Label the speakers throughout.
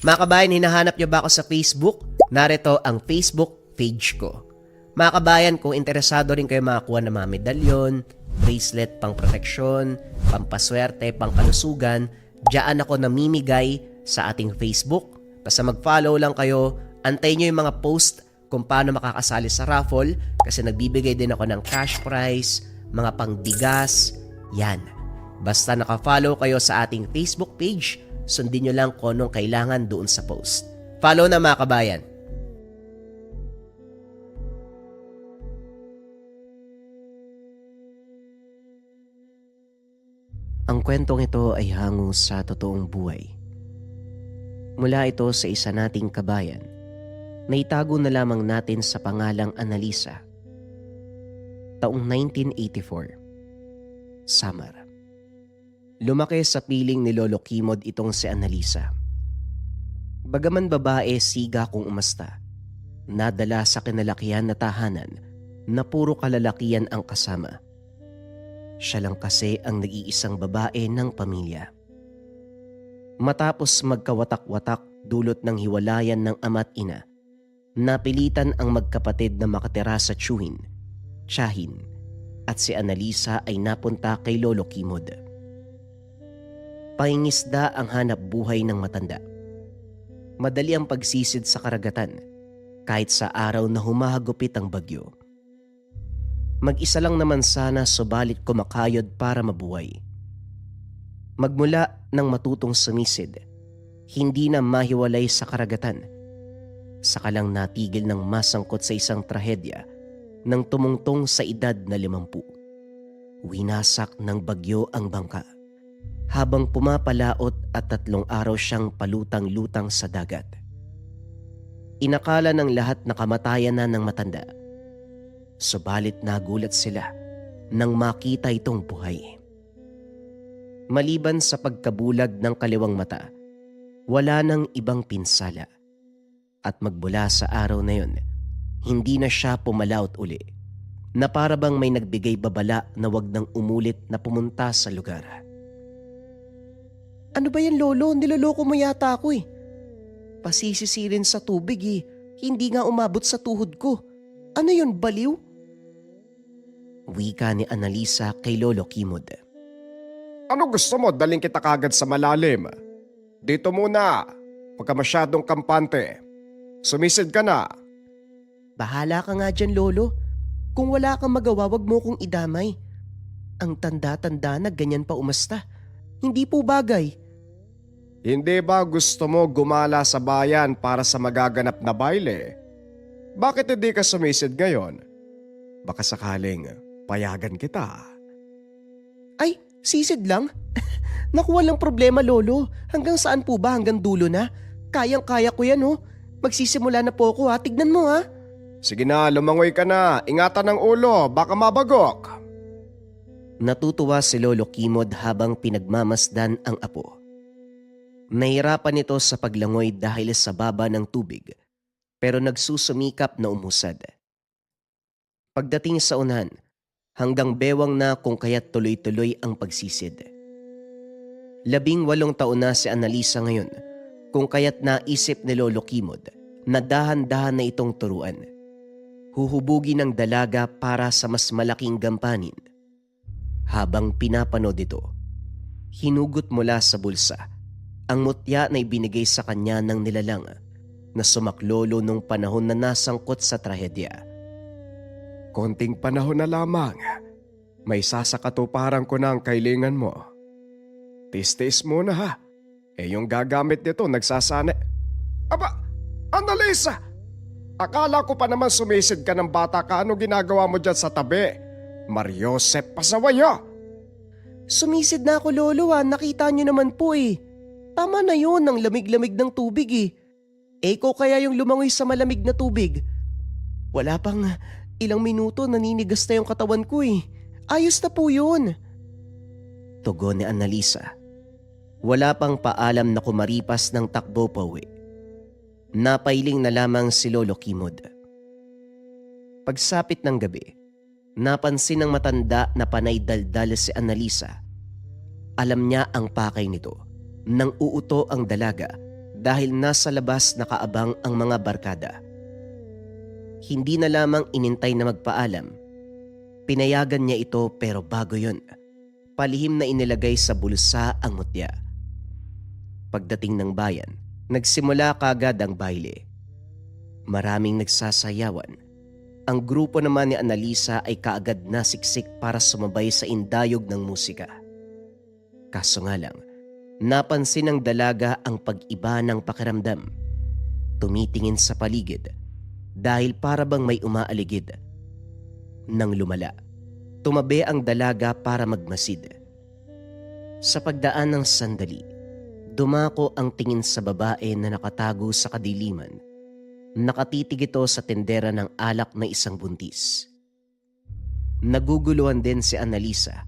Speaker 1: Mga kabayan, hinahanap niyo ba ako sa Facebook? Narito ang Facebook page ko. Mga kabayan, kung interesado rin kayo makakuha ng mga medalyon, bracelet pang proteksyon, pampaswerte, pang kalusugan, diyan ako namimigay sa ating Facebook. Basta mag-follow lang kayo, antayin nyo yung mga post kung paano makakasali sa raffle kasi nagbibigay din ako ng cash prize, mga pangbigas, yan. Basta naka-follow kayo sa ating Facebook page, sundin nyo lang kung anong kailangan doon sa post. Follow na mga kabayan. Ang kwentong ito ay hango sa totoong buhay. Mula ito sa isa nating kabayan na itago na lamang natin sa pangalang Analisa. Taong 1984. Samar. Lumaki sa piling ni Lolo Kimod itong si Analisa. Bagaman babae, siga kung umasta, nadala sa kinalakihan na tahanan na puro kalalakian ang kasama. Siya lang kasi ang nag-iisang babae ng pamilya. Matapos magkawatak-watak dulot ng hiwalayan ng ama't ina, napilitan ang magkapatid na makatira sa tiyuhin, tiyahin, at si Analisa ay napunta kay Lolo Kimod. Paingisda ang hanap buhay ng matanda. Madali ang pagsisid sa karagatan kahit sa araw na humahagupit ang bagyo. Mag-isa lang naman sana subalit kumakayod para mabuhay. Magmula ng matutong sumisid, hindi na mahiwalay sa karagatan. Saka lang natigil ng masangkot sa isang trahedya nang tumungtong sa edad na 50. Winasak ng bagyo ang bangka. Habang pumapalaot at 3 araw siyang palutang-lutang sa dagat. Inakala ng lahat na kamatayan na ng matanda. Subalit nagulat sila nang makita itong buhay. Maliban sa pagkabulag ng kaliwang mata, wala nang ibang pinsala. At magmula sa araw na yun, hindi na siya pumalaot uli, na para bang may nagbigay babala na wag nang umulit na pumunta sa lugar. Ano ba yan, Lolo? Niloloko mo yata ako eh. Pasisisirin sa tubig eh. Hindi nga umabot sa tuhod ko. Ano yun, baliw? Wika ni Analisa kay Lolo Kimod.
Speaker 2: Ano gusto mo? Daling kita kagad sa malalim. Dito muna. Huwag ka masyadong kampante. Sumisid ka na.
Speaker 1: Bahala ka nga dyan, Lolo. Kung wala kang magawa, wag mo kong idamay. Ang tanda-tanda na ganyan pa umasta. Hindi po bagay.
Speaker 2: Hindi ba gusto mo gumala sa bayan para sa magaganap na baile? Bakit hindi ka sumisid ngayon? Baka sakaling payagan kita.
Speaker 1: Ay, sisid lang? Naku, walang problema, Lolo. Hanggang saan po ba? Hanggang dulo na? Kayang-kaya ko yan, oh. Magsisimula na po ako, ha. Tignan mo, ha.
Speaker 2: Sige na, lumangoy ka na. Ingatan ng ulo, baka mabagok.
Speaker 1: Natutuwa si Lolo Kimod habang pinagmamasdan ang apo. Nahirapan ito sa paglangoy dahil sa baba ng tubig, pero nagsusumikap na umusad. Pagdating sa unahan, hanggang bewang na kung kaya't tuloy-tuloy ang pagsisid. 18 taon na si Analisa ngayon, kung kaya't naisip ni Lolo Kimod na dahan-dahan na itong turuan. Huhubugi ng dalaga para sa mas malaking gampanin. Habang pinapanood ito, hinugot mula sa bulsa ang mutya na ibinigay sa kanya ng nilalang na sumaklolo nung panahon na nasangkot sa trahedya.
Speaker 2: Konting panahon na lamang. May sasakatuparan ko na ang kailangan mo. Tis-tis muna ha. Yung gagamit nito nagsasane. Aba, Analisa! Akala ko pa naman sumisid ka ng bata ka. Ano ginagawa mo dyan sa tabi? Mariosep, pasawayo!
Speaker 1: Sumisid na ako, Lolo, ha. Nakita niyo naman po eh. Tama na yun, ang lamig-lamig ng tubig eh. Ikaw kaya yung lumangoy sa malamig na tubig. Wala pang ilang minuto naninigas na yung katawan ko eh. Ayos na po yun. Tugon ni Analisa. Wala pang paalam na kumaripas ng takbo pa uwi. Napailing na lamang si Lolo Kimod. Pagsapit ng gabi, napansin ng matanda na panay daldal si Analisa. Alam niya ang pakay nito. Nang uuto ang dalaga, dahil nasa labas nakaabang ang mga barkada. Hindi na lamang inintay na magpaalam. Pinayagan niya ito pero bago yun, palihim na inilagay sa bulsa ang mutya. Pagdating ng bayan, nagsimula kagad ang baile. Maraming nagsasayawan. Ang grupo naman ni Annalisa ay kaagad nasiksik para sumabay sa indayog ng musika. Kaso nga lang, napansin ng dalaga ang pag-iba ng pakiramdam. Tumitingin sa paligid dahil para bang may umaaligid. Nang lumala, tumabi ang dalaga para magmasid. Sa pagdaan ng sandali, dumako ang tingin sa babae na nakatago sa kadiliman. Nakatitig ito sa tendera ng alak na isang buntis. Naguguluhan din si Annalisa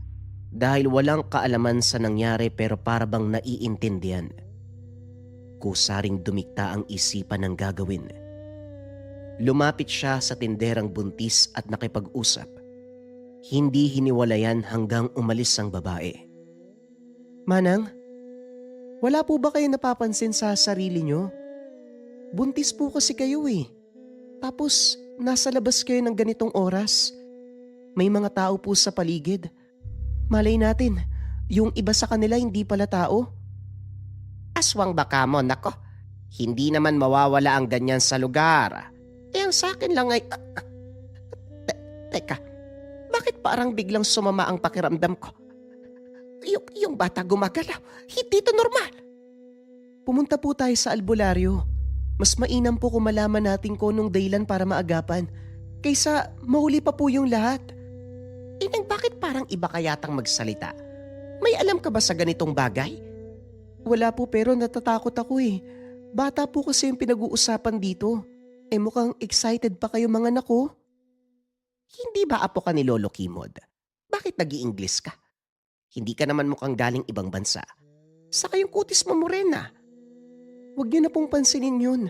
Speaker 1: dahil walang kaalaman sa nangyari pero para bang naiintindihan. Kusaring dumikta ang isipan ng gagawin. Lumapit siya sa tinderang buntis at nakipag-usap. Hindi hiniwalayan hanggang umalis ang babae. Manang, wala po ba kayo napapansin sa sarili nyo? Buntis po kasi kayo eh. Tapos nasa labas kayo ng ganitong oras. May mga tao po sa paligid. Malay natin, yung iba sa kanila hindi pala tao. Aswang baka mo, nako. Hindi naman mawawala ang ganyan sa lugar. Ang sa akin lang ay... Teka, bakit parang biglang sumama ang pakiramdam ko? Yung bata gumagalaw, hindi to normal. Pumunta po tayo sa albularyo. Mas mainam po kung malaman natin kung anong dahilan para maagapan kaysa mahuli pa po yung lahat. Inang, bakit parang iba kayatang magsalita? May alam ka ba sa ganitong bagay? Wala po pero natatakot ako eh. Bata po kasi yung pinag-uusapan dito. Mukhang excited pa kayo mga nako. Hindi ba apo ka ni Lolo Kimod? Bakit nag-i-Ingles ka? Hindi ka naman mukhang galing ibang bansa. Saka yung kutis mo morena. Huwag niyo na pong pansinin yun.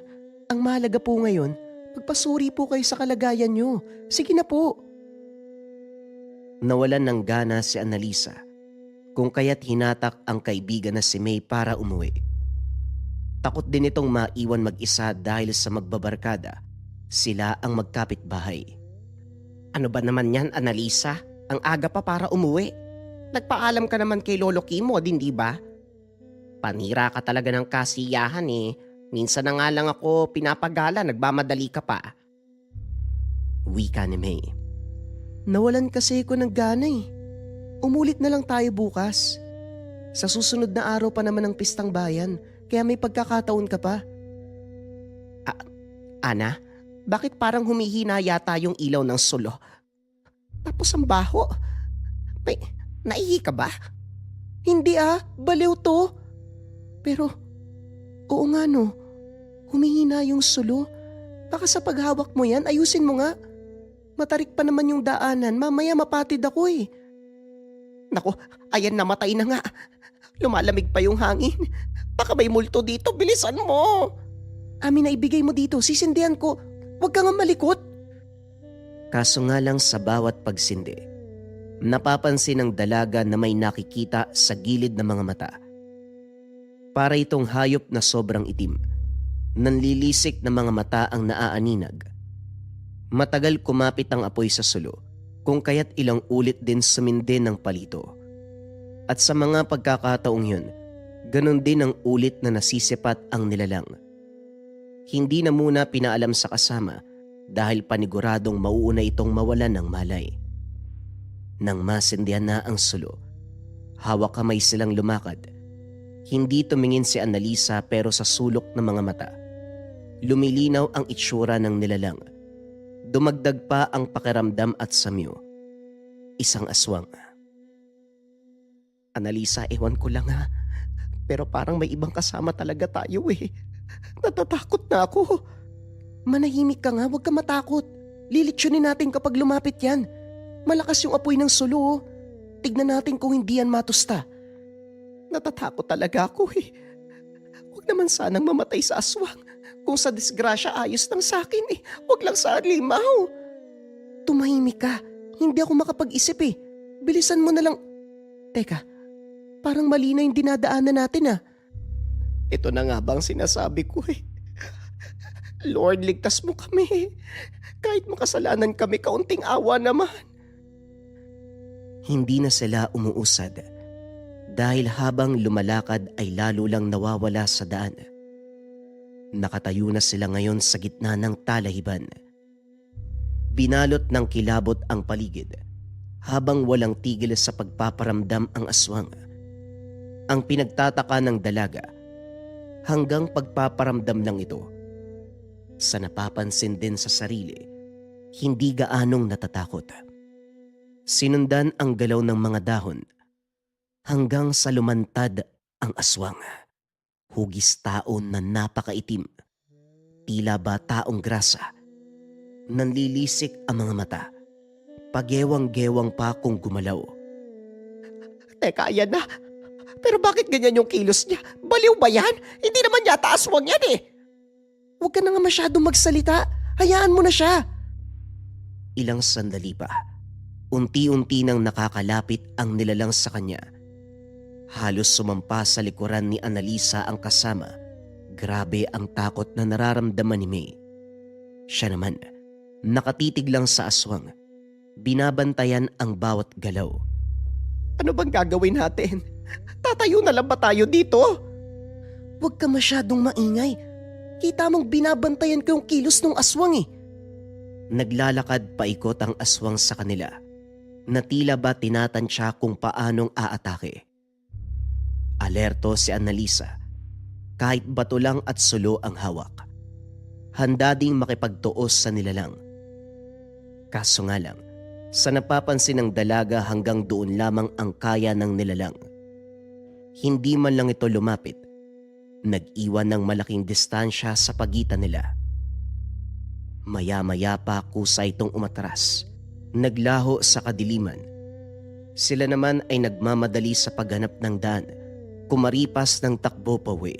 Speaker 1: Ang mahalaga po ngayon, magpasuri po kayo sa kalagayan niyo. Sige na po. Nawalan ng gana si Annalisa kung kaya't hinatak ang kaibigan na si May para umuwi. Takot din itong maiwan mag-isa dahil sa magbabarkada. Sila ang magkapitbahay. Ano ba naman yan, Annalisa? Ang aga pa para umuwi. Nagpaalam ka naman kay Lolo Kimo, hindi ba? Panira ka talaga ng kasiyahan eh. Minsan na nga lang ako pinapagala, nagmamadali ka pa. Wika ni May. Nawalan kasi ko ng gana eh. Umulit na lang tayo bukas. Sa susunod na araw pa naman ng pistang bayan, kaya may pagkakataon ka pa. Ana, bakit parang humihina yata yung ilaw ng sulo? Tapos ang baho. May naihi ka ba? Hindi baliw to. Pero, oo nga no, humihina yung sulo. Baka sa paghawak mo yan, ayusin mo nga. Matarik pa naman yung daanan, mamaya mapatid ako eh. Naku, ayan namatay na nga. Lumalamig pa yung hangin. Baka may multo dito, bilisan mo. Amin na ibigay mo dito, sisindihan ko. Huwag ka nga malikot. Kaso nga lang sa bawat pagsindi, napapansin ng dalaga na may nakikita sa gilid ng mga mata. Para itong hayop na sobrang itim. Nanlilisik na mga mata ang naaaninag. Matagal kumapit ang apoy sa sulo, kung kaya't ilang ulit din sumindi ng palito. At sa mga pagkakataong yun, ganon din ang ulit na nasisipat ang nilalang. Hindi na muna pinaalam sa kasama dahil paniguradong mauuna itong mawalan ng malay. Nang masindihan na ang sulo, hawak kamay silang lumakad. Hindi tumingin si Annalisa pero sa sulok ng mga mata, lumilinaw ang itsura ng nilalang. Dumagdag pa ang pakiramdam at samyo. Isang aswang. Annalisa, ewan ko lang pero parang may ibang kasama talaga tayo eh. Natatakot na ako. Manahimik ka nga, huwag ka matakot. Lilitsyonin natin kapag lumapit yan. Malakas yung apoy ng sulo. Tignan natin kung hindi yan matusta. Natatakot talaga ako eh. Huwag naman sanang mamatay sa aswang. Kung sa disgrasya ayos lang sa akin eh. Huwag lang sa limaw. Tumahimik ka. Hindi ako makapag-isip eh. Bilisan mo na lang. Teka, parang mali na yung dinadaanan natin Ito na nga bang sinasabi ko eh. Lord, ligtas mo kami. Kahit makasalanan kami, kaunting awa naman. Hindi na sila umuusad dahil habang lumalakad ay lalo lang nawawala sa daan. Nakatayo na sila ngayon sa gitna ng talahiban. Binalot ng kilabot ang paligid habang walang tigil sa pagpaparamdam ang aswang. Ang pinagtataka ng dalaga, hanggang pagpaparamdam lang ito, sa napapansin din sa sarili, hindi gaanong natatakot. Sinundan ang galaw ng mga dahon hanggang sa lumantad ang aswang. Hugis taon na napakaitim, tila ba taong grasa. Nanlilisik ang mga mata, pagewang-gewang pa kung gumalaw. Teka, ayan na. Pero bakit ganyan yung kilos niya? Baliw ba yan? Hindi naman yata aswang yan eh. Huwag ka na nga masyadong magsalita. Hayaan mo na siya. Ilang sandali pa, unti-unti nang nakakalapit ang nilalang sa kanya. Halos sumampa sa likuran ni Annalisa ang kasama. Grabe ang takot na nararamdaman ni May. Siya naman, nakatitig lang sa aswang. Binabantayan ang bawat galaw. Ano bang gagawin natin? Tatayo na lang ba tayo dito? Huwag ka masyadong maingay. Kita mong binabantayan ko yung kilos ng aswang eh. Naglalakad paikot ang aswang sa kanila na tila ba tinatansya kung paanong aatake. Alerto si Annalisa, kahit bato lang at sulo ang hawak. Handa ding makipagtuos sa nilalang. Kaso nga lang, sa napapansin ng dalaga hanggang doon lamang ang kaya ng nilalang. Hindi man lang ito lumapit, nag-iwan ng malaking distansya sa pagitan nila. Maya-maya pa kusa itong umatras, naglaho sa kadiliman. Sila naman ay nagmamadali sa paghanap ng daan, kumaripas ng takbo pauwi.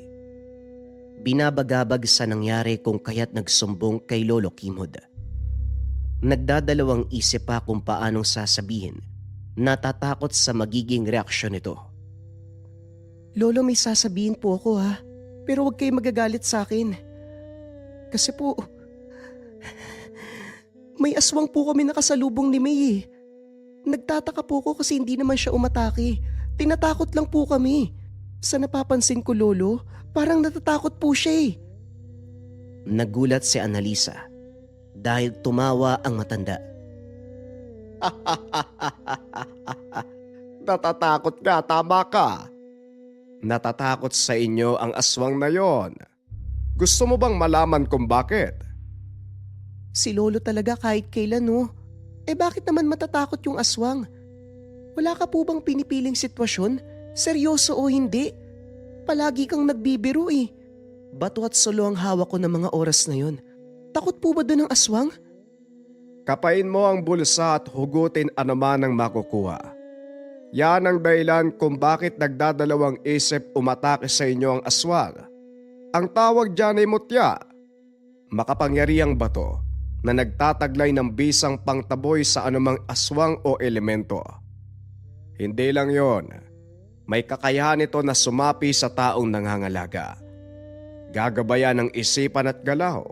Speaker 1: Binabagabag sa nangyari kung kaya't nagsumbong kay Lolo Kimod. Nagdadalawang isip pa kung paanong sasabihin, natatakot sa magiging reaksyon nito. Lolo, may sasabihin po ako ha, pero huwag kayo magagalit sa akin. Kasi po, may aswang po kami nakasalubong ni May eh. Nagtataka po ko kasi hindi naman siya umatake. Tinatakot lang po kami. Sa napapansin ko, Lolo, parang natatakot po siya eh. Nagulat si Annalisa dahil tumawa ang matanda.
Speaker 2: Natatakot ka, tama ka. Natatakot sa inyo ang aswang na yon. Gusto mo bang malaman kung bakit?
Speaker 1: Si Lolo talaga kahit kailan no. Bakit naman matatakot yung aswang? Wala ka po bang pinipiling sitwasyon? Seryoso o hindi? Palagi kang nagbibiro eh. Bato at solo ang hawak ko ng mga oras na yon. Takot po ba doon ang aswang?
Speaker 2: Kapain mo ang bulsa at hugutin anuman ang makukuha. Yan ang dahilan kung bakit nagdadalawang isip umatake sa inyo ang aswang. Ang tawag dyan ay mutya. Makapangyarihang bato na nagtataglay ng bisang pangtaboy sa anumang aswang o elemento. Hindi lang yon, may kakayahan ito na sumapi sa taong nangangalaga. Gagabayan ng isipan at galaw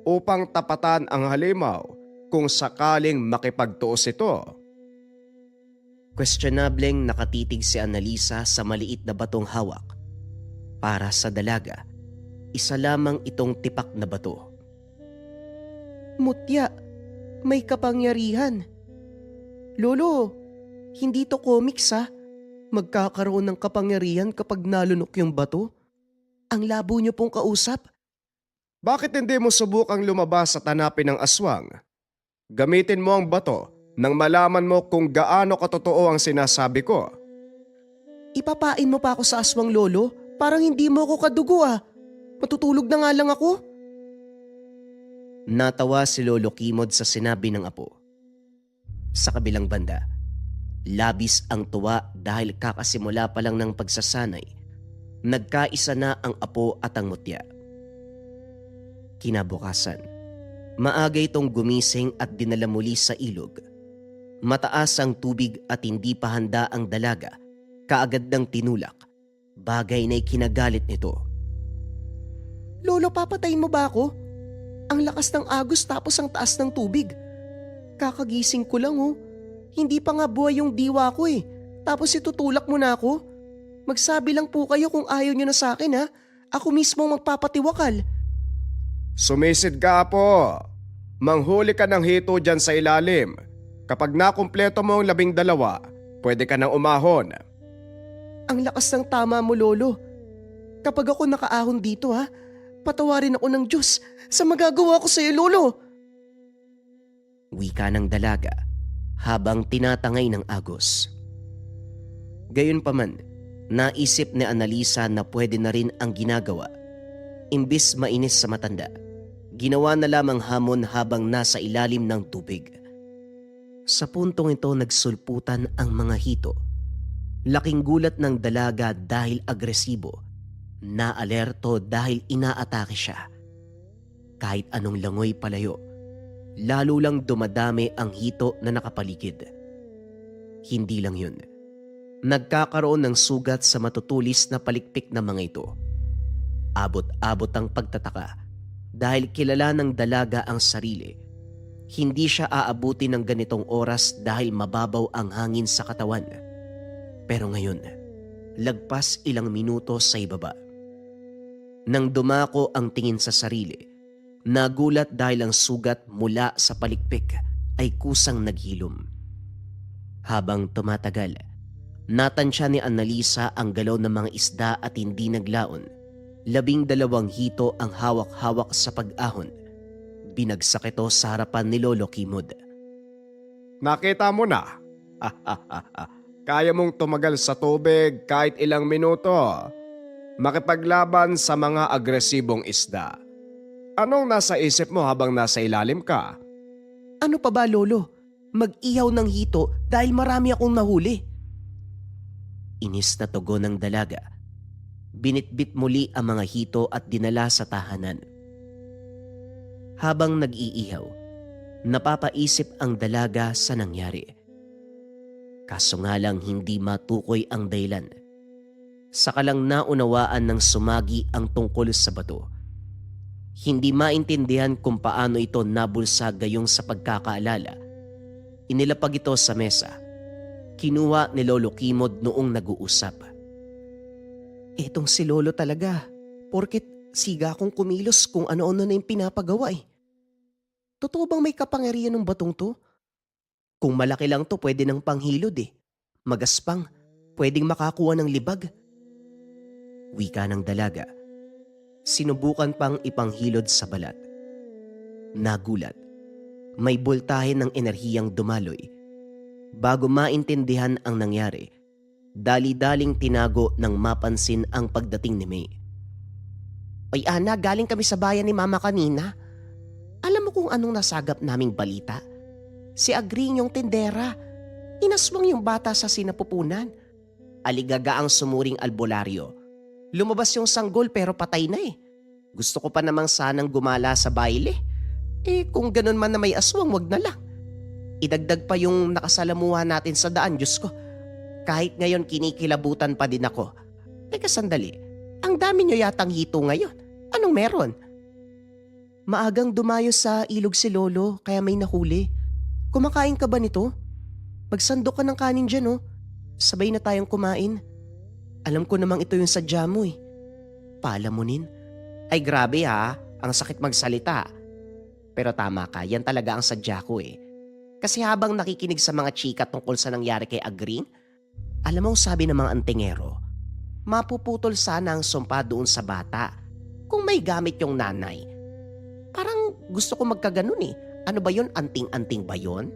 Speaker 2: upang tapatan ang halimaw kung sakaling makipagtuos ito.
Speaker 1: Questionableng nakatitig si Annalisa sa maliit na batong hawak. Para sa dalaga, isa lamang itong tipak na bato. Mutya, may kapangyarihan. Lolo, hindi to comics ha. Magkakaroon ng kapangyarihan kapag nalunok yung bato. Ang labo niyo pong kausap.
Speaker 2: Bakit hindi mo subukang lumabas at hanapin ng aswang? Gamitin mo ang bato nang malaman mo kung gaano katotoo ang sinasabi ko.
Speaker 1: Ipapain mo pa ako sa aswang, Lolo? Parang hindi mo ako kadugo ah. Matutulog na nga lang ako. Natawa si Lolo Kimod sa sinabi ng apo. Sa kabilang banda, labis ang tuwa dahil kakasimula pa lang ng pagsasanay. Nagkaisa na ang apo at ang mutya. Kinabukasan, maaga itong gumising at dinala muli sa ilog. Mataas ang tubig at hindi pa handa ang dalaga, kaagad ng tinulak, bagay na ikinagalit nito. Lolo, papatayin mo ba ako? Ang lakas ng agos tapos ang taas ng tubig. Kakagising ko lang oh. Hindi pa nga buhay yung diwa ko eh. Tapos itutulak mo na ako. Magsabi lang po kayo kung ayaw nyo na sa akin ha. Ako mismo ang magpapatiwakal.
Speaker 2: Sumisid ka po. Manghuli ka ng hito dyan sa ilalim. Kapag nakumpleto mo ang 12, pwede ka nang umahon.
Speaker 1: Ang lakas ng tama mo, Lolo. Kapag ako nakaahon dito ha, patawarin ako ng Diyos sa magagawa ko sa iyo, Lolo. Wika ng dalaga habang tinatangay ng agos. Gayunpaman, naisip ni Annalisa na pwede na rin ang ginagawa. Imbis mainis sa matanda, ginawa na lamang hamon habang nasa ilalim ng tubig. Sa puntong ito nagsulputan ang mga hito. Laking gulat ng dalaga dahil agresibo. Naalerto dahil inaatake siya. Kahit anong langoy palayo, lalo lang dumadami ang hito na nakapaligid. Hindi lang yun. Nagkakaroon ng sugat sa matutulis na palikpik na mga ito. Abot-abot ang pagtataka dahil kilala ng dalaga ang sarili. Hindi siya aabuti ng ganitong oras dahil mababaw ang hangin sa katawan. Pero ngayon, lagpas ilang minuto sa ibaba. Nang dumako ang tingin sa sarili, nagulat dahil ang sugat mula sa palikpik ay kusang naghilom. Habang tumatagal, natansya ni Annalisa ang galaw ng mga isda at hindi naglaon. 12 hito ang hawak-hawak sa pag-ahon. Binagsak ito sa harapan ni Lolo Kimod.
Speaker 2: Nakita mo na? Kaya mong tumagal sa tubig kahit ilang minuto. Makipaglaban sa mga agresibong isda. Anong nasa isip mo habang nasa ilalim ka?
Speaker 1: Ano pa ba, Lolo? Mag-ihaw ng hito dahil marami akong nahuli. Inis na tugon ng dalaga. Binitbit muli ang mga hito at dinala sa tahanan. Habang nag-iihaw, napapaisip ang dalaga sa nangyari. Kaso nga lang hindi matukoy ang dahilan. Saka lang naunawaan ng sumagi ang tungkol sa bato. Hindi maintindihan kung paano ito nabulsa gayong sa pagkakaalala. Inilapag ito sa mesa. Kinuha ni Lolo Kimod noong nag-uusap. Etong si Lolo talaga, porket siga akong kumilos kung ano-ano na yung pinapagawa eh. Totoo bang may kapangyarihan ng batong to? Kung malaki lang to pwede ng panghilod eh. Magaspang, pwedeng makakuha ng libag. Wika ng dalaga. Sinubukan pang ipanghilod sa balat. Nagulat. May boltahe ng enerhiyang dumaloy. Bago maintindihan ang nangyari, dali-daling tinago nang mapansin ang pagdating ni May. Ay Ana, galing kami sa bayan ni Mama kanina. Alam mo kung anong nasagap naming balita? Si Agring yung tindera. Inaswang yung bata sa sinapupunan. Aligaga ang sumuring albularyo. Lumabas yung sanggol pero patay na eh. Gusto ko pa namang sanang gumala sa baile. Kung ganun man na may aswang, wag na lang. Idagdag pa yung nakasalamuha natin sa daan, Diyos ko. Kahit ngayon kinikilabutan pa din ako. Teka sandali, ang dami nyo yatang hito ngayon. Anong meron? Maagang dumayo sa ilog si Lolo kaya may nahuli. Kumakain ka ba nito? Magsandok ka ng kanin dyan oh. Sabay na tayong kumain. Alam ko namang ito yung sadya mo eh. Palamunin. Ay grabe ha, ang sakit magsalita. Pero tama ka, yan talaga ang sadya ko eh. Kasi habang nakikinig sa mga chika tungkol sa nangyari kay Agring, alam mo sabi ng mga antingero, mapuputol sana ang sumpa doon sa bata kung may gamit yung nanay. Parang gusto ko magkaganon eh. Ano ba yun? Anting-anting ba yun?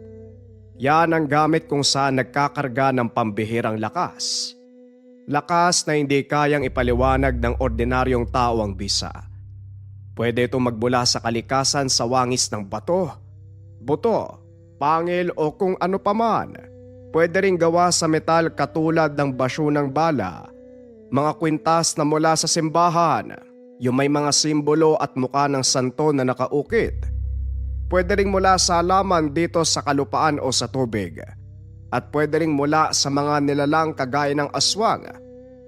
Speaker 2: Yan ang gamit kung saan nagkakarga ng pambihirang lakas. Lakas na hindi kayang ipaliwanag ng ordinaryong tao ang bisa. Pwede itong magbula sa kalikasan sa wangis ng bato, buto, pangil o kung ano paman. Pwede ring gawa sa metal katulad ng basyo ng bala, mga kwintas na mula sa simbahan, yung may mga simbolo at mukha ng santo na nakaukit. Pwede ring mula sa halaman dito sa kalupaan o sa tubig. At pwede ring mula sa mga nilalang kagaya ng aswang,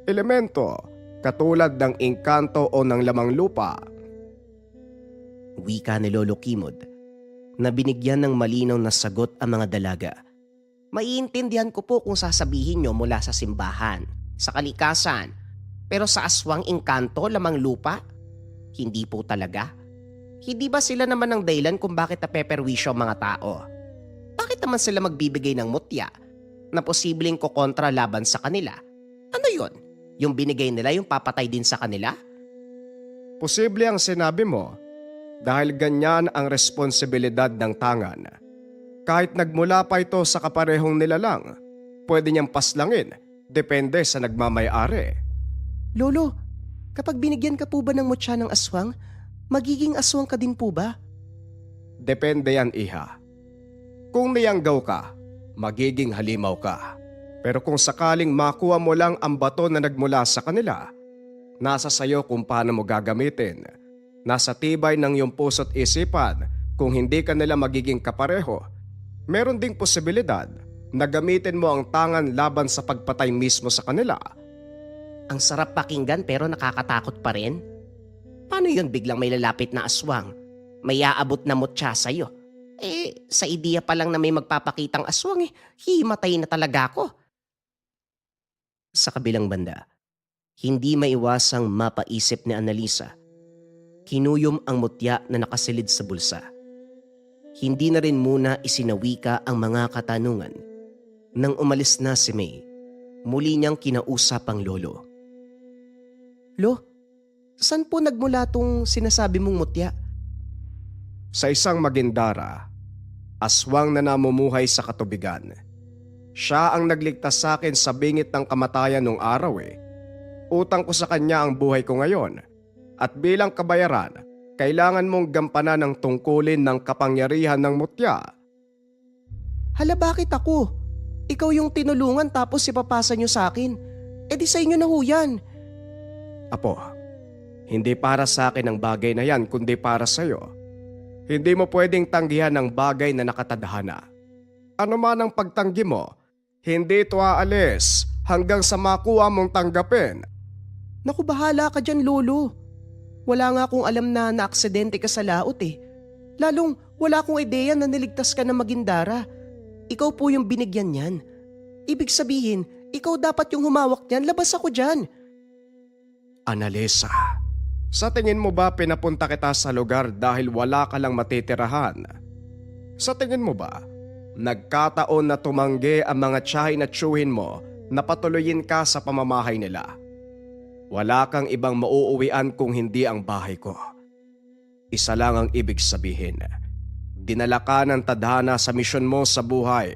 Speaker 2: elemento katulad ng engkanto o ng lamang lupa,
Speaker 1: Wika ni Lolo Kimod na binigyan ng malinaw na sagot ang mga dalaga. Maiintindihan ko po kung sasabihin nyo mula sa simbahan, sa kalikasan, pero sa aswang engkanto lamang lupa? Hindi po talaga. Hindi ba sila naman ang dahilan kung bakit napeperwisyo ang mga tao? Bakit naman sila magbibigay ng mutya na posibleng kukontra laban sa kanila? Ano yon? Yung binigay nila yung papatay din sa kanila?
Speaker 2: Posible ang sinabi mo dahil ganyan ang responsibilidad ng tangan. Kahit nagmula pa ito sa kaparehong nilalang, pwede niyang paslangin, depende sa nagmamay-ari.
Speaker 1: Lolo, kapag binigyan ka po ba ng mutya ng aswang, magiging aswang ka din po ba?
Speaker 2: Depende yan, iha. Kung niyanggaw ka, magiging halimaw ka. Pero kung sakaling makuha mo lang ang bato na nagmula sa kanila, nasa sayo kung paano mo gagamitin. Nasa tibay ng iyong puso't isipan kung hindi ka nila magiging kapareho. Meron ding posibilidad na gamitin mo ang tangan laban sa pagpatay mismo sa kanila.
Speaker 1: Ang sarap pakinggan pero nakakatakot pa rin. Paano yun biglang may lalapit na aswang? May aabot na mutya sa'yo. Sa ideya pa lang na may magpapakitang aswang himatay na talaga ako. Sa kabilang banda, hindi maiwasang mapaisip ni Annalisa. Kinuyom ang mutya na nakasilid sa bulsa. Hindi na rin muna isinawika ang mga katanungan. Nang umalis na si May, muli niyang kinausap ang lolo. Lo, saan po nagmula tong sinasabi mong mutya?
Speaker 2: Sa isang magindara, aswang na namumuhay sa katubigan. Siya ang nagligtas sa akin sa bingit ng kamatayan nung araw Utang ko sa kanya ang buhay ko ngayon. At bilang kabayaran, kailangan mong gampanan ng tungkulin ng kapangyarihan ng mutya.
Speaker 1: Hala, bakit ako? Ikaw yung tinulungan tapos ipapasa niyo sa akin. Di sa inyo na ho yan.
Speaker 2: Apo, hindi para sa akin ang bagay na yan kundi para sa'yo. Hindi mo pwedeng tanggihan ang bagay na nakatadhana. Ano man ang pagtanggi mo, hindi ito aalis hanggang sa makuha mong tanggapin.
Speaker 1: Naku, bahala ka dyan, lolo. Wala nga akong alam na naaksidente ka sa laot Lalong wala akong ideya na niligtas ka ng Magindara. Ikaw po yung binigyan niyan. Ibig sabihin, ikaw dapat yung humawak niyan, labas ako dyan.
Speaker 2: Annalisa, sa tingin mo ba pinapunta kita sa lugar dahil wala ka lang matitirahan? Sa tingin mo ba, nagkataon na tumanggi ang mga tiyahin at tiyuhin mo na patuloyin ka sa pamamahay nila? Wala kang ibang mauuwian kung hindi ang bahay ko. Isa lang ang ibig sabihin. Dinala ka ng tadhana sa misyon mo sa buhay.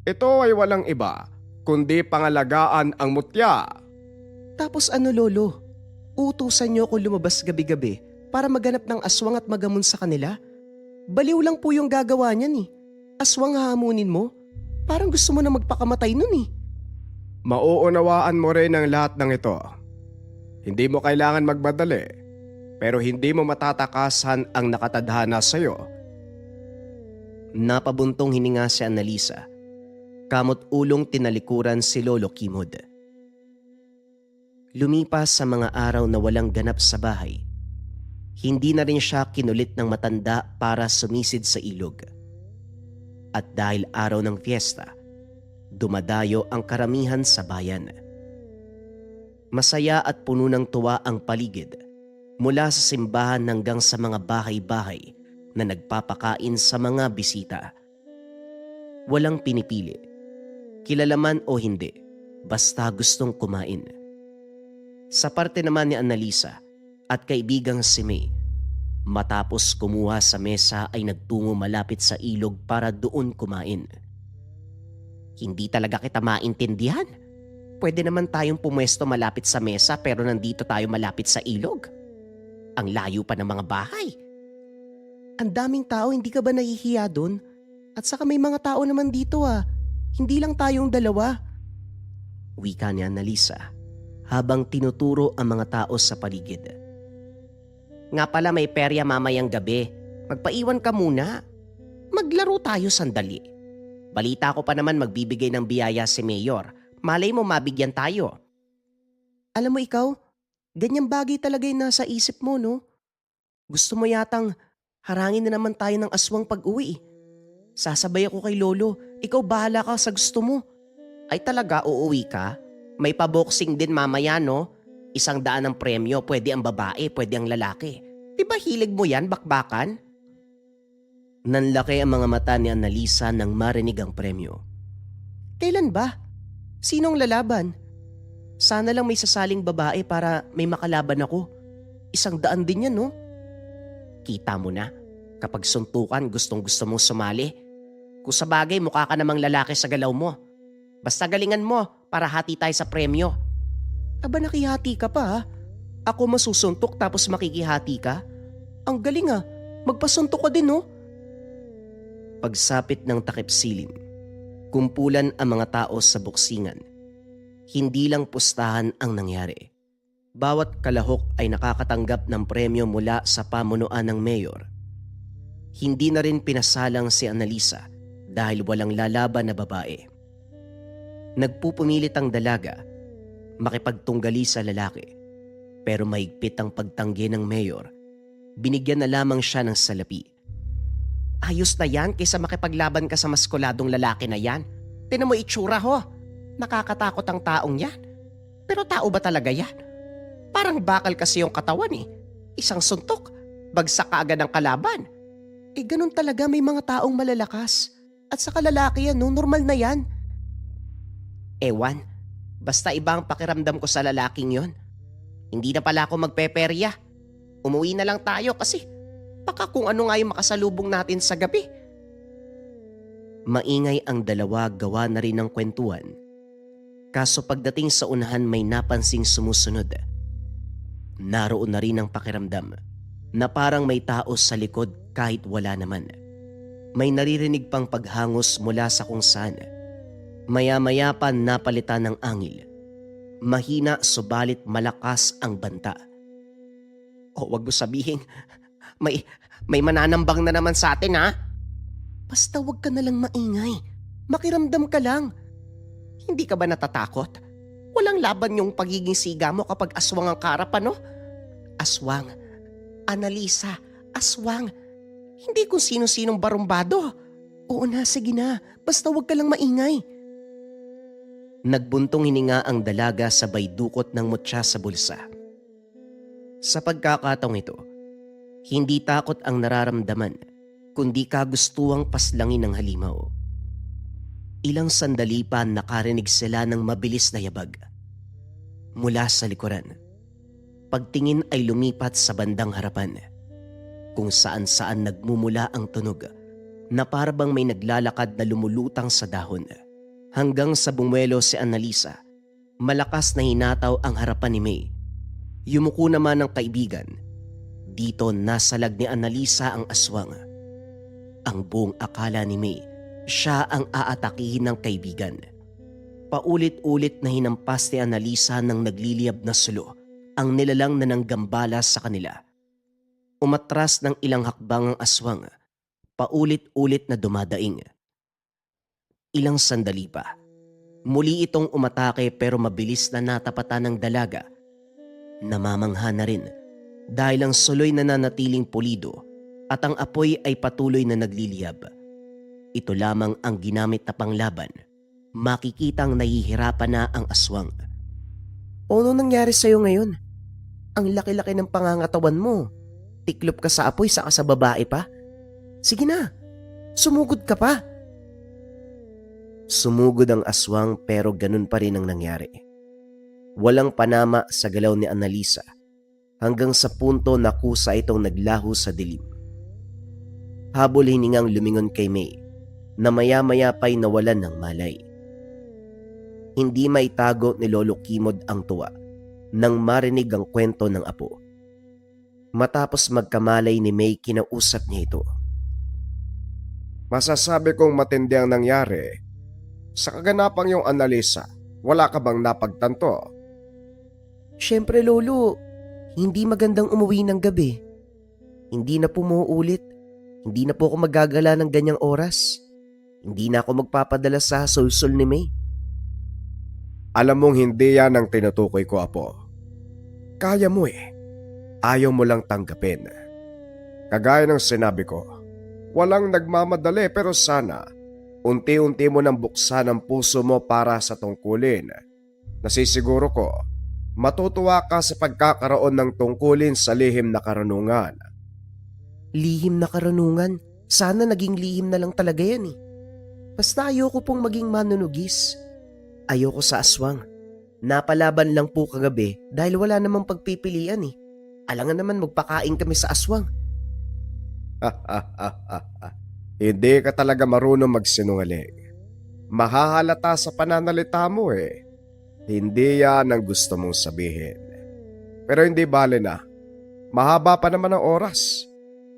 Speaker 2: Ito ay walang iba, kundi pangalagaan ang mutya.
Speaker 1: Tapos ano, lolo? Utusan niyo ako lumabas gabi-gabi para maganap ng aswang at magamon sa kanila? Baliw lang po yung gagawa niyan Aswang hahamunin mo? Parang gusto mo na magpakamatay nun
Speaker 2: Mauunawaan mo rin ang lahat ng ito. Hindi mo kailangan magmadali, pero hindi mo matatakasan ang nakatadhana sa'yo.
Speaker 1: Napabuntong hininga si Annalisa. Kamot ulong tinalikuran si Lolo Kimod. Lumipas sa mga araw na walang ganap sa bahay. Hindi na rin siya kinulit ng matanda para sumisid sa ilog. At dahil araw ng fiesta, dumadayo ang karamihan sa bayan. Masaya at puno ng tuwa ang paligid mula sa simbahan hanggang sa mga bahay-bahay na nagpapakain sa mga bisita. Walang pinipili, kilala man o hindi, basta gustong kumain. Sa parte naman ni Annalisa at kaibigang si May, matapos kumuha sa mesa ay nagtungo malapit sa ilog para doon kumain. Hindi talaga kita maintindihan. Pwede naman tayong pumwesto malapit sa mesa pero nandito tayo malapit sa ilog. Ang layo pa ng mga bahay. Ang daming tao, hindi ka ba nahihiya doon? At saka may mga tao naman dito Hindi lang tayong dalawa. Wika ni Annalisa habang tinuturo ang mga tao sa paligid. Nga pala, may perya mamayang gabi. Magpaiwan ka muna. Maglaro tayo sandali. Balita ko pa naman magbibigay ng biyaya si Mayor. Malay mo mabigyan tayo. Alam mo ikaw, ganyang bagay talaga yung nasa isip mo, no? Gusto mo yatang Harangin na naman tayo ng aswang pag-uwi. Sasabay ako kay Lolo, ikaw bahala ka sa gusto mo. Ay talaga uuwi ka? May pa-boxing din mamaya no? 100 ang premyo, pwede ang babae, pwede ang lalaki. Di ba hilig mo yan, bakbakan? Nanlaki ang mga mata ni Annalisa nang marinig ang premyo. Kailan ba? Sinong lalaban? Sana lang may sasaling babae para may makalaban ako. 100 din yan no? Kita mo na, kapag suntukan gustong gusto mong sumali. Kung sa bagay mukha ka namang lalaki sa galaw mo. Basta galingan mo para hati tayo sa premyo. Aba nakihati ka pa ha? Ako masusuntok tapos makikihati ka? Ang galing ah, magpasuntok ka din no? Pagsapit ng takip silim, kumpulan ang mga tao sa boksingan. Hindi lang pustahan ang nangyari. Bawat kalahok ay nakakatanggap ng premyo mula sa pamunuan ng mayor. Hindi na rin pinasalang si Annalisa dahil walang lalaban na babae. Nagpupumilit ang dalaga makipagtunggali sa lalaki, pero mahigpit ang pagtanggi ng mayor. Binigyan na lamang siya ng salapi. Ayos na yan kaysa makipaglaban ka sa maskuladong lalaki na yan. Tinan mo itsura ho. Nakakatakot ang taong yan. Pero tao ba talaga yan? Parang bakal kasi yung katawan eh. Isang suntok, bagsak ka agad ang kalaban. Eh ganun talaga may mga taong malalakas. At sa kalalaki yan no, normal na yan. Ewan, basta iba ang pakiramdam ko sa lalaking yon. Hindi na pala ako magpeperya. Umuwi na lang tayo kasi baka kung ano nga yung makasalubong natin sa gabi. Maingay ang dalawa, gawa na rin ng kwentuhan. Kaso pagdating sa unahan may napansing sumusunod. Naroon na rin ang pakiramdam na parang may tao sa likod kahit wala naman. May naririnig pang paghangos mula sa kung saan. Maya-maya pa napalitan ng angil. Mahina subalit malakas ang banta. O wag mo sabihin, may mananambang na naman sa atin ha? Basta wag ka na lang maingay. Makiramdam ka lang. Hindi ka ba natatakot? Walang laban yung pagiging siga mo kapag aswang ang karapan, no? Aswang. Annalisa, aswang. Hindi kung sino-sinong barumbado. Oo na, sige na. Basta wag ka lang maingay. Nagbuntong hininga ang dalaga sabay dukot ng mutya sa bulsa. Sa pagkakataong ito, hindi takot ang nararamdaman, kundi kagustuhang paslangin ng halimaw. Ilang sandali pa nakarinig sila ng mabilis na yabag. Mula sa likuran, pagtingin ay lumipat sa bandang harapan, kung saan-saan nagmumula ang tunog na parabang may naglalakad na lumulutang sa dahon. Hanggang sa bumuelo si Annalisa, malakas na hinataw ang harapan ni May. Yumuko naman ang kaibigan. Dito nasalag ni Annalisa ang aswang. Ang buong akala ni May, siya ang aatakihin ng kaibigan. Paulit-ulit na hinampas ni Annalisa ng nagliliyab na sulo ang nilalang na nanggambala sa kanila. Umatras ng ilang hakbang ang aswang, paulit-ulit na dumadaing. Ilang sandali pa, muli itong umatake pero mabilis na natapatan ng dalaga. Namamangha na rin dahil ang suloy na nanatiling pulido at ang apoy ay patuloy na nagliliyab. Ito lamang ang ginamit na panglaban. Makikitang nahihirapan na ang aswang. Ano nangyari sa'yo ngayon? Ang laki-laki ng pangangatawan mo. Tiklop ka sa apoy saka sa babae pa? Sige na, sumugod ka pa. Sumugod ang aswang pero ganun pa rin ang nangyari. Walang panama sa galaw ni Annalisa hanggang sa punto na kusa itong naglaho sa dilim. Habol hiningang lumingon kay May na maya-maya pa'y nawalan ng malay. Hindi maitago ni Lolo Kimod ang tuwa nang marinig ang kwento ng apo. Matapos magkamalay ni May, kinausap niya ito.
Speaker 2: Masasabi kong matindi ang nangyari. Sa kaganapang yung Annalisa, wala ka bang napagtanto?
Speaker 1: Siyempre Lolo, hindi magandang umuwi ng gabi. Hindi na po mauulit. Hindi na po ako magagala ng ganyang oras. Hindi na ako magpapadala sa sulsul ni May.
Speaker 2: Alam mong hindi yan ang tinutukoy ko, Apo. Kaya mo eh. Ayaw mo lang tanggapin. Kagaya ng sinabi ko, walang nagmamadali pero sana unti-unti mo nang buksan ang puso mo para sa tungkulin. Nasisiguro ko, matutuwa ka sa pagkakaroon ng tungkulin sa lihim na karunungan.
Speaker 1: Lihim na karunungan? Sana naging lihim na lang talaga yan eh. Basta ayoko pong maging manunugis. Ayoko sa aswang. Napalaban lang po kagabi dahil wala namang pagpipilian eh. Alangan naman magpakain kami sa aswang.
Speaker 2: Hindi ka talaga marunong magsinungaling. Mahahalata sa pananalita mo eh. Hindi yan ang gusto mong sabihin. Pero hindi bale na. Mahaba pa naman ang oras.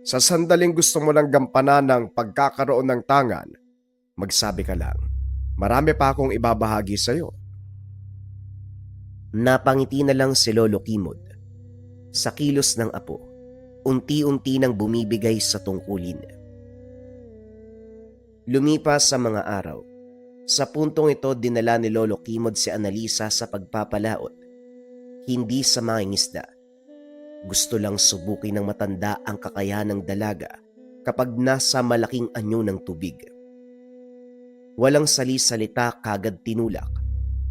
Speaker 2: Sa sandaling gusto mo lang gampanan ng pagkakaroon ng tangan, magsabi ka lang. Marami pa akong ibabahagi sa'yo.
Speaker 1: Napangiti na lang si Lolo Kimod. Sa kilos ng apo, unti-unti nang bumibigay sa tungkulin. Lumipas sa mga araw. Sa puntong ito dinala ni Lolo Kimod si Annalisa sa pagpapalaot. Hindi sa mangingisda. Gusto lang subukin ng matanda ang kakayahan ng dalaga kapag nasa malaking anyo ng tubig. Walang sali-salita kagad tinulak.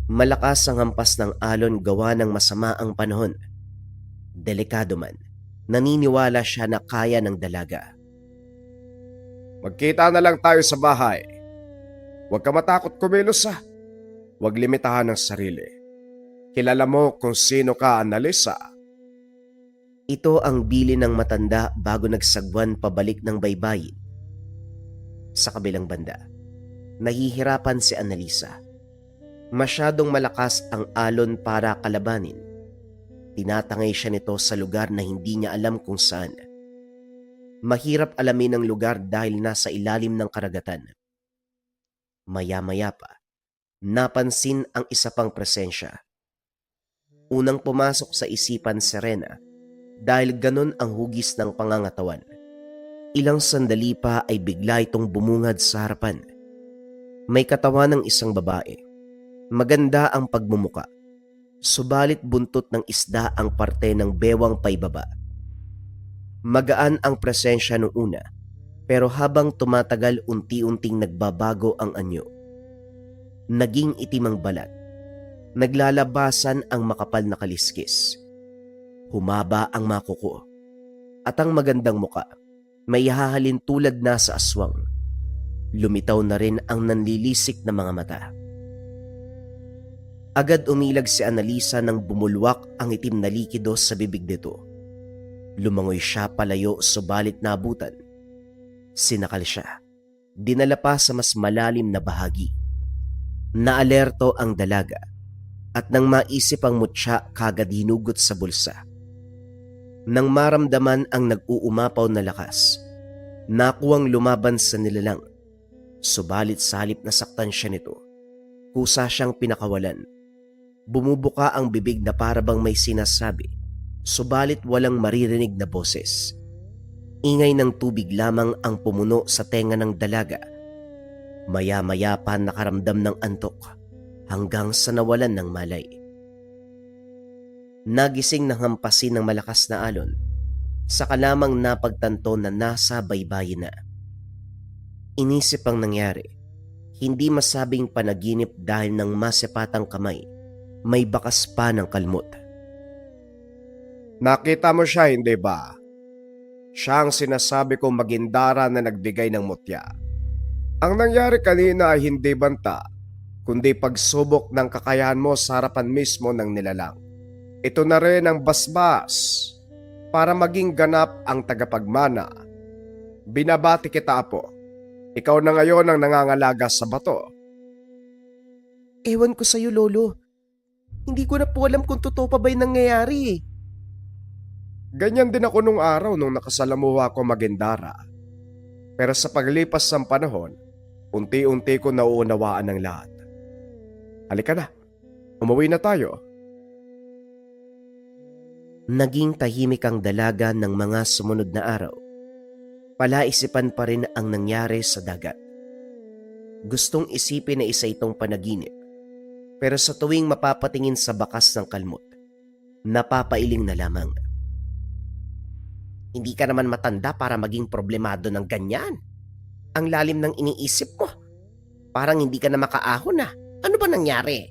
Speaker 1: Malakas ang hampas ng alon gawa ng masama ang panahon. Delikado man, naniniwala siya na kaya ng dalaga.
Speaker 2: Magkita na lang tayo sa bahay. Huwag ka matakot kumilos ha. Huwag limitahan ang sarili. Kilala mo kung sino ka, Annalisa.
Speaker 1: Ito ang bili ng matanda bago nagsagwan pabalik ng baybayin. Sa kabilang banda, nahihirapan si Annalisa. Masyadong malakas ang alon para kalabanin. Tinatangay siya nito sa lugar na hindi niya alam kung saan. Mahirap alamin ang lugar dahil nasa ilalim ng karagatan. Maya-maya pa, napansin ang isa pang presensya. Unang pumasok sa isipan si Rena dahil ganon ang hugis ng pangangatawan. Ilang sandali pa ay bigla itong bumungad sa harapan. May katawan ng isang babae. Maganda ang pagmumuka. Subalit buntot ng isda ang parte ng bewang paibaba. Magaan ang presensya noong una, pero habang tumatagal unti-unting nagbabago ang anyo. Naging itim ang balat. Naglalabasan ang makapal na kaliskis. Humaba ang makuko. At ang magandang muka, may hahalin tulad na sa aswang. Lumitaw na rin ang nanlilisik na mga mata. Agad umilag si Annalisa nang bumulwak ang itim na likido sa bibig nito. Lumangoy siya palayo subalit nabutan. Sinakal siya. Dinala pa sa mas malalim na bahagi. Naalerto ang dalaga at nang maisip ang mutya kagad hinugot sa bulsa. Nang maramdaman ang nag-uumapaw na lakas, nakuwang lumaban sa nilalang. Subalit sa halip na saktan siya nito, kusa siyang pinakawalan. Bumubuka ang bibig na parabang may sinasabi, subalit walang maririnig na boses. Ingay ng tubig lamang ang pumuno sa tenga ng dalaga. Maya-maya pa nakaramdam ng antok hanggang sa nawalan ng malay. Nagising ng hampasin ng malakas na alon, saka lamang napagtanto na nasa baybayin na. Inisip ang nangyari, hindi masabing panaginip dahil ng masipatang kamay, may bakas pa ng kalmot.
Speaker 2: Nakita mo siya, hindi ba? Siya ang sinasabi kong magindara na nagbigay ng mutya. Ang nangyari kanina ay hindi banta, kundi pagsubok ng kakayahan mo sa harapan mismo ng nilalang. Ito na rin ang basbas para maging ganap ang tagapagmana. Binabati kita, Apo. Ikaw na ngayon ang nangangalaga sa bato.
Speaker 1: Ewan ko sa'yo, Lolo. Hindi ko na po alam kung totoo pa ba yung nangyayari eh.
Speaker 2: Ganyan din ako nung araw nung nakasalamuha ko magindara. Pero sa paglipas ng panahon, unti-unti ko nauunawaan ang lahat. Halika na, umuwi na tayo.
Speaker 1: Naging tahimik ang dalaga ng mga sumunod na araw. Palaisipan pa rin ang nangyari sa dagat. Gustong isipin na isa itong panaginip, pero sa tuwing mapapatingin sa bakas ng kalmot, napapailing na lamang. Hindi ka naman matanda para maging problemado ng ganyan. Ang lalim ng iniisip mo. Parang hindi ka na makaahon na. Ano ba nangyari?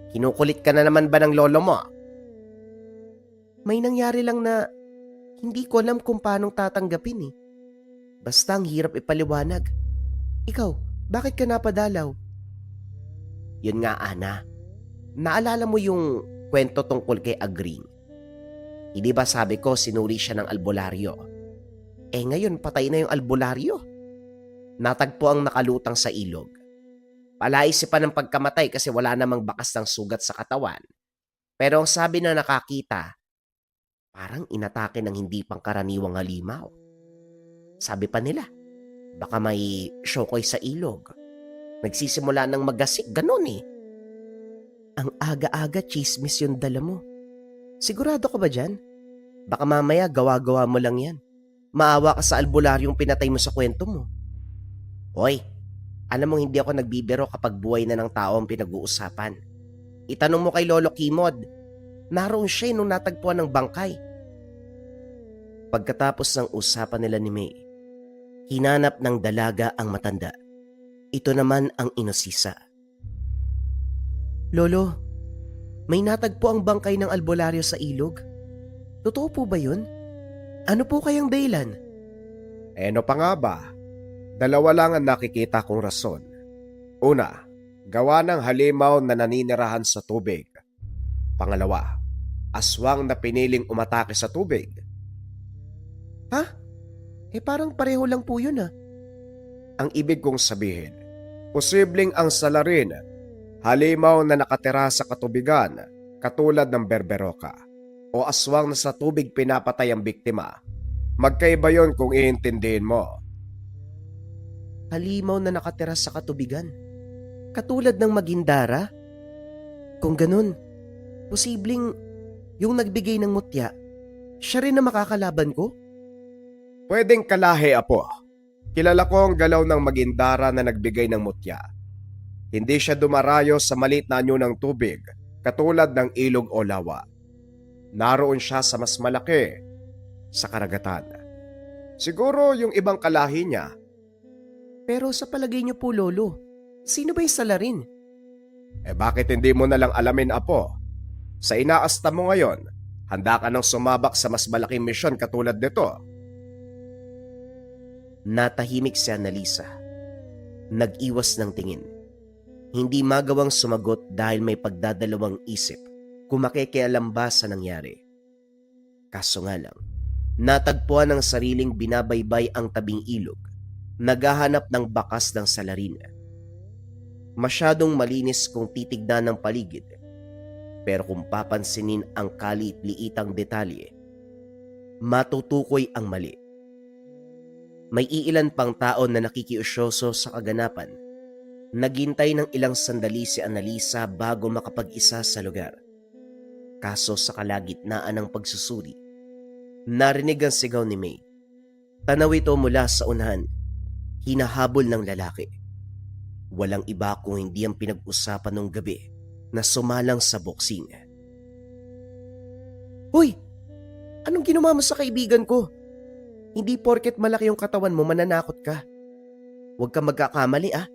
Speaker 1: Kinukulit ka na naman ba ng lolo mo? May nangyari lang na hindi ko alam kung paanong tatanggapin eh. Basta ang hirap ipaliwanag. Ikaw, bakit ka napadalaw? Yun nga, Ana. Naalala mo yung kwento tungkol kay Agring? Hindi ba sabi ko sinuri siya ng albularyo? Ngayon patay na yung albularyo. Natagpo ang nakalutang sa ilog. Palaisipan ng pagkamatay kasi wala namang bakas ng sugat sa katawan. Pero ang sabi na nakakita, parang inatake ng hindi pangkaraniwang halimaw. Sabi pa nila, baka may syokoy sa ilog. Nagsisimula ng magasik, ganun eh. Ang aga-aga chismis yung dala mo. Sigurado ka ba dyan? Baka mamaya gawa-gawa mo lang yan. Maawa ka sa albularyong pinatay mo sa kwento mo. Hoy, alam mo hindi ako nagbibiro kapag buhay na ng tao ang pinag-uusapan. Itanong mo kay Lolo Kimod. Naroon siya nung natagpuan ng bangkay. Pagkatapos ng usapan nila ni May, hinanap ng dalaga ang matanda. Ito naman ang inosisa. Lolo, may natagpo ang bangkay ng albularyo sa ilog. Totoo po ba yun? Ano po kayang dahilan?
Speaker 2: Ano pa nga ba? Dalawa lang ang nakikita kong rason. Una, gawa ng halimaw na naninirahan sa tubig. Pangalawa, aswang na piniling umatake sa tubig.
Speaker 1: Ha? Parang pareho lang po yun ah.
Speaker 2: Ang ibig kong sabihin, posibleng ang salarin, halimaw na nakatira sa katubigan, katulad ng berberoka, o aswang na sa tubig pinapatay ang biktima. Magkaiba yon kung iintindihin mo.
Speaker 1: Halimaw na nakatira sa katubigan. Katulad ng Magindara? Kung ganun, posibleng yung nagbigay ng mutya, siya rin na makakalaban ko?
Speaker 2: Pwedeng kalahi, apo. Kilala ko ang galaw ng Magindara na nagbigay ng mutya. Hindi siya dumarayo sa maliit na anyo ng tubig, katulad ng ilog o lawa. Naroon siya sa mas malaki, sa karagatan. Siguro yung ibang kalahi niya.
Speaker 1: Pero sa palagay niyo po, Lolo, sino ba yung salarin?
Speaker 2: Bakit hindi mo nalang alamin, apo? Sa inaasta mo ngayon, handa ka nang sumabak sa mas malaking misyon katulad nito.
Speaker 1: Natahimik si Annalisa. Nag-iwas ng tingin. Hindi magawang sumagot dahil may pagdadalawang isip kung makikialam ba sa nangyari. Kaso nga lang, natagpuan ng sariling binabaybay ang tabing ilog, naghahanap ng bakas ng salarin. Masyadong malinis kung titignan ng paligid, pero kung papansinin ang kaliit-liitang detalye, matutukoy ang mali. May iilan pang tao na nakikiusyoso sa kaganapan. Naghintay ng ilang sandali si Annalisa bago makapag-isa sa lugar. Kaso sa kalagitnaan ng pagsusuri, narinig ang sigaw ni May. Tanaw ito mula sa unahan, hinahabol ng lalaki. Walang iba kung hindi ang pinag-usapan nung gabi na sumalang sa boxing. Hoy! Anong ginawa mo sa kaibigan ko? Hindi porket malaki yung katawan mo mananakot ka. Huwag kang magkakamali ah.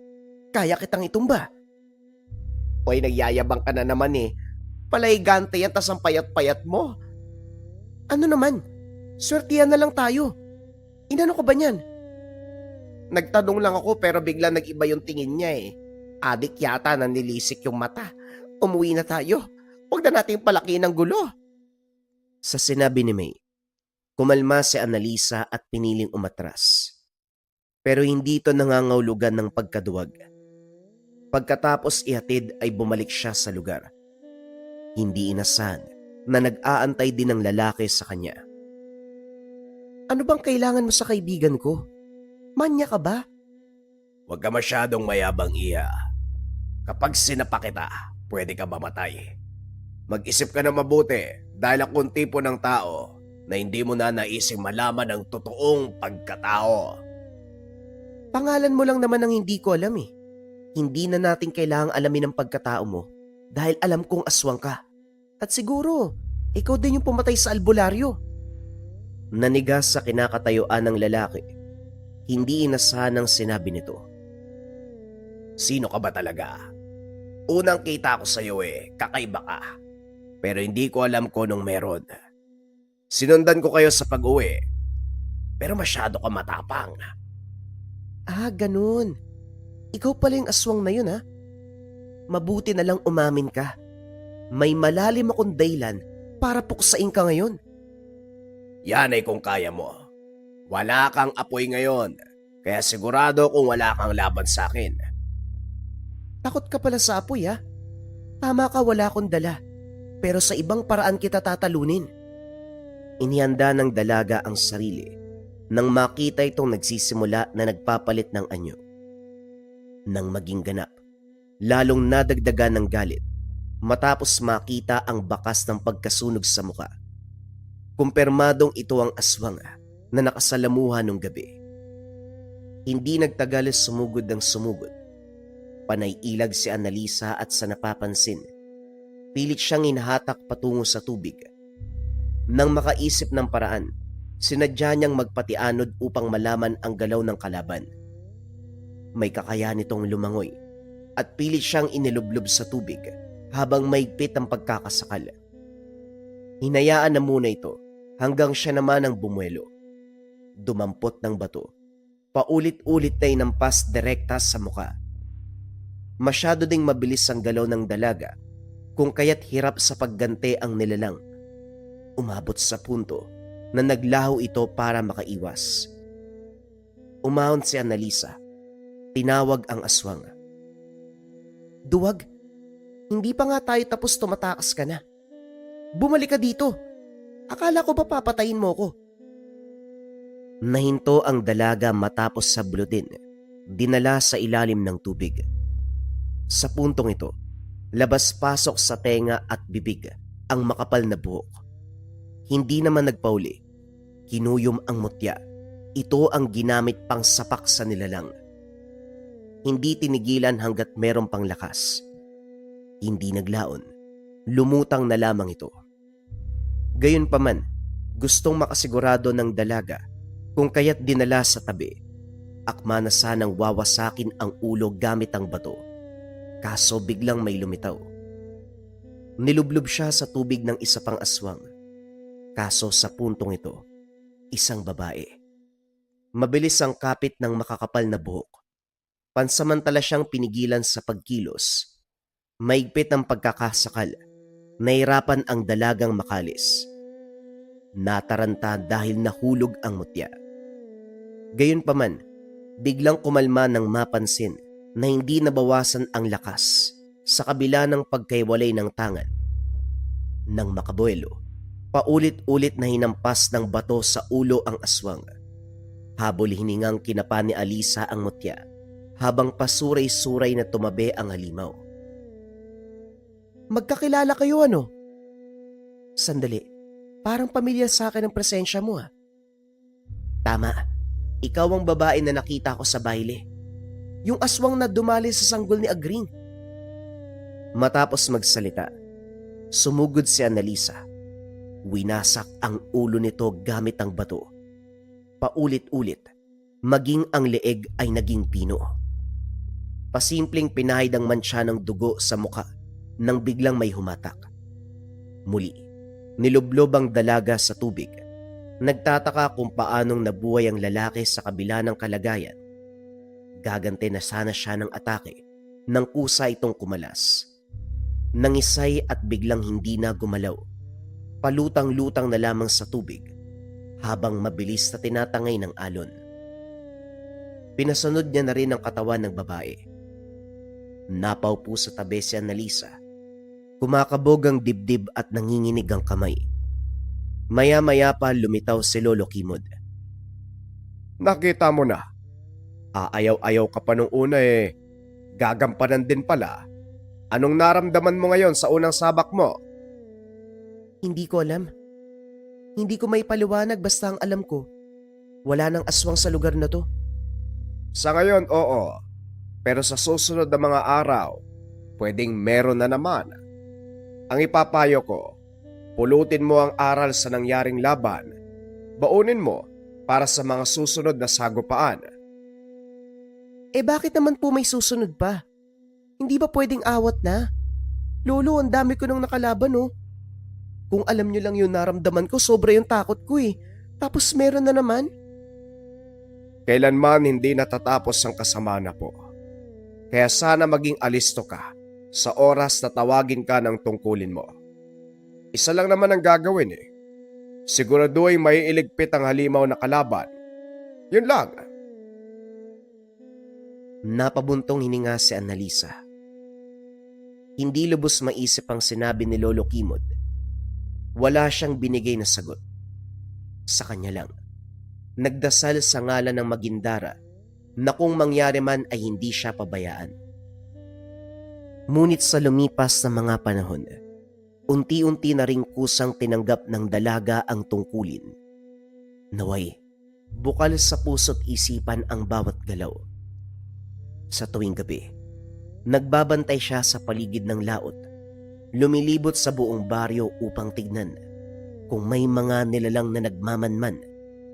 Speaker 1: Kaya kitang itumba. Hoy, nagyayabang ka na naman eh. Palaygante yan tas ang payat-payat mo. Ano naman? Swertihan na lang tayo. Inano ko ba niyan? Nagtanong lang ako pero bigla nag-iba yung tingin niya eh. Adik yata na nilisik yung mata. Umuwi na tayo. Huwag na natin palaki ng gulo. Sa sinabi ni May, kumalma si Annalisa at piniling umatras. Pero hindi ito nangangahulugan ng pagkaduwag. Pagkatapos ihatid ay bumalik siya sa lugar. Hindi inasahan na nag-aantay din ng lalaki sa kanya. Ano bang kailangan mo sa kaibigan ko? Manya ka ba?
Speaker 2: Huwag ka masyadong mayabang, iya. Kapag sinapa kita, pwede ka mamatay. Mag-isip ka na mabuti dahil akong tipo ng tao na hindi mo na naising malaman ang totoong pagkatao.
Speaker 1: Pangalan mo lang naman ang hindi ko alam eh. Hindi na natin kailangang alamin ang pagkatao mo dahil alam kong aswang ka. At siguro, ikaw din yung pumatay sa albularyo. Nanigas sa kinakatayuan ng lalaki. Hindi inasahan ang sinabi nito.
Speaker 2: Sino ka ba talaga? Unang kita ko sa'yo kakaiba ka. Pero hindi ko alam kung anong meron. Sinundan ko kayo sa pag-uwi. Pero masyado ka matapang.
Speaker 1: Ah, ganun. Ikaw pala yung aswang na yun, ha? Mabuti na lang umamin ka. May malalim akong dahilan para puksain ka ngayon.
Speaker 2: Yan ay kung kaya mo. Wala kang apoy ngayon. Kaya sigurado kung wala kang laban sa akin.
Speaker 1: Takot ka pala sa apoy, ha? Tama ka, wala akong dala. Pero sa ibang paraan kita tatalunin. Inihanda ng dalaga ang sarili nang makita itong nagsisimula na nagpapalit ng anyo. Nang maging ganap, lalong nadagdagan ng galit matapos makita ang bakas ng pagkasunog sa muka. Kumpirmadong ito ang aswang na nakasalamuha nung gabi. Hindi nagtagal sumugod ng sumugod. Panay ilag si Annalisa at sa napapansin, pilit siyang inahatak patungo sa tubig. Nang makaisip ng paraan, sinadya niyang magpatianod upang malaman ang galaw ng kalaban. May kakayahan itong lumangoy at pilit siyang inilublob sa tubig habang maigpit ang pagkakasakal. Hinayaan na muna ito hanggang siya naman ang bumuelo. Dumampot ng bato. Paulit-ulit na inampas direkta sa muka. Masyado ding mabilis ang galaw ng dalaga kung kaya't hirap sa paggante ang nilalang. Umabot sa punto na naglaho ito para makaiwas. Umahon si Annalisa. Tinawag ang aswang. Duwag, hindi pa nga tayo tapos tumatakas ka na. Bumalik ka dito. Akala ko ba papatayin mo ko? Nahinto ang dalaga matapos sablutin. Dinala sa ilalim ng tubig. Sa puntong ito, labas-pasok sa tenga at bibig ang makapal na buhok. Hindi naman nagpauli. Kinuyom ang mutya. Ito ang ginamit pang sapak sa nilalang. Hindi tinigilan hanggat meron pang lakas. Hindi naglaon. Lumutang na lamang ito. Gayunpaman, gustong makasigurado ng dalaga kung kaya't dinala sa tabi. Akma na sanang wawasakin ang ulo gamit ang bato. Kaso biglang may lumitaw. Nilublob siya sa tubig ng isa pang aswang. Kaso sa puntong ito, isang babae. Mabilis ang kapit ng makakapal na buhok. Pansamantala siyang pinigilan sa pagkilos. Maigpit ang pagkakasakal. Nahirapan ang dalagang makalis. Nataranta dahil nahulog ang mutya. Gayunpaman, biglang kumalma nang mapansin na hindi nabawasan ang lakas sa kabila ng pagkaiwalay ng tangan. Nang makabuelo, paulit-ulit na hinampas ng bato sa ulo ang aswang. Habol hiningang kinapa ni Alisa ang mutya habang pasuray-suray na tumabi ang halimaw. Magkakilala kayo ano? Sandali, parang pamilyar sa akin ang presensya mo Tama, ikaw ang babae na nakita ko sa baile. Yung aswang na dumali sa sanggol ni Agring. Matapos magsalita, sumugod si Annalisa. Winasak ang ulo nito gamit ang bato. Paulit-ulit, maging ang leeg ay naging pino. Pasimpleng pinahid ang mantsa ng dugo sa muka nang biglang may humatak. Muli, nilublob ang dalaga sa tubig. Nagtataka kung paanong nabuhay ang lalaki sa kabila ng kalagayan. Gagante na sana siya ng atake nang kusa itong kumalas. Nangisay at biglang hindi na gumalaw. Palutang-lutang na lamang sa tubig habang mabilis na tinatangay ng alon. Pinasunod niya na rin ang katawan ng babae. Napaupo sa tabi si Annalisa. Kumakabog ang dibdib at nanginginig ang kamay. Maya-maya pa lumitaw si Lolo Kimod.
Speaker 2: Nakita mo na. Aayaw-ayaw ka pa nung una Gagampanan din pala. Anong naramdaman mo ngayon sa unang sabak mo?
Speaker 1: Hindi ko alam. Hindi ko may paliwanag basta ang alam ko. Wala nang aswang sa lugar na to.
Speaker 2: Sa ngayon, oo. Pero sa susunod na mga araw, pwedeng meron na naman. Ang ipapayo ko, pulutin mo ang aral sa nangyaring laban baunin mo para sa mga susunod na sagupaan.
Speaker 1: Bakit naman po may susunod pa? Hindi ba pwedeng awat na? Lolo, ang dami ko nang nakalaban oh. Kung alam niyo lang yung naramdaman ko, sobra yung takot ko eh. Tapos meron na naman.
Speaker 2: Kailanman hindi natatapos ang kasama po. Kaya sana maging alisto ka sa oras na tawagin ka ng tungkulin mo. Isa lang naman ang gagawin eh. Siguraduhin may iligpit ang halimaw na kalaban. Yun lang.
Speaker 1: Napabuntong hininga si Annalisa. Hindi lubos maisip ang sinabi ni Lolo Kimod. Wala siyang binigay na sagot. Sa kanya lang, nagdasal sa ngalan ng Magindara na kung mangyari man ay hindi siya pabayaan. Ngunit sa lumipas na mga panahon, unti-unti na ring kusang tinanggap ng dalaga ang tungkulin. Naway, bukal sa puso't isipan ang bawat galaw. Sa tuwing gabi, nagbabantay siya sa paligid ng laot, lumilibot sa buong baryo upang tignan kung may mga nilalang na nagmamanman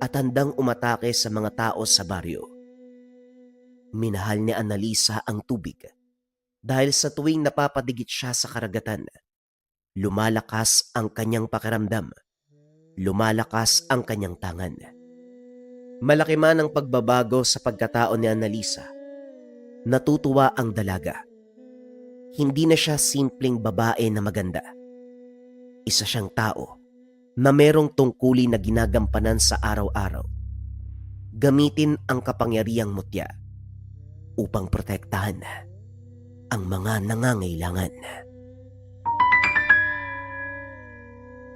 Speaker 1: at handang umatake sa mga tao sa baryo. Minahal ni Annalisa ang tubig dahil sa tuwing napapadigit siya sa karagatan, lumalakas ang kanyang pakiramdam, lumalakas ang kanyang tangan. Malaki man ang pagbabago sa pagkatao ni Annalisa, natutuwa ang dalaga. Hindi na siya simpleng babae na maganda. Isa siyang tao na merong tungkulin na ginagampanan sa araw-araw. Gamitin ang kapangyarihang mutya upang protektahan ang mga nangangailangan.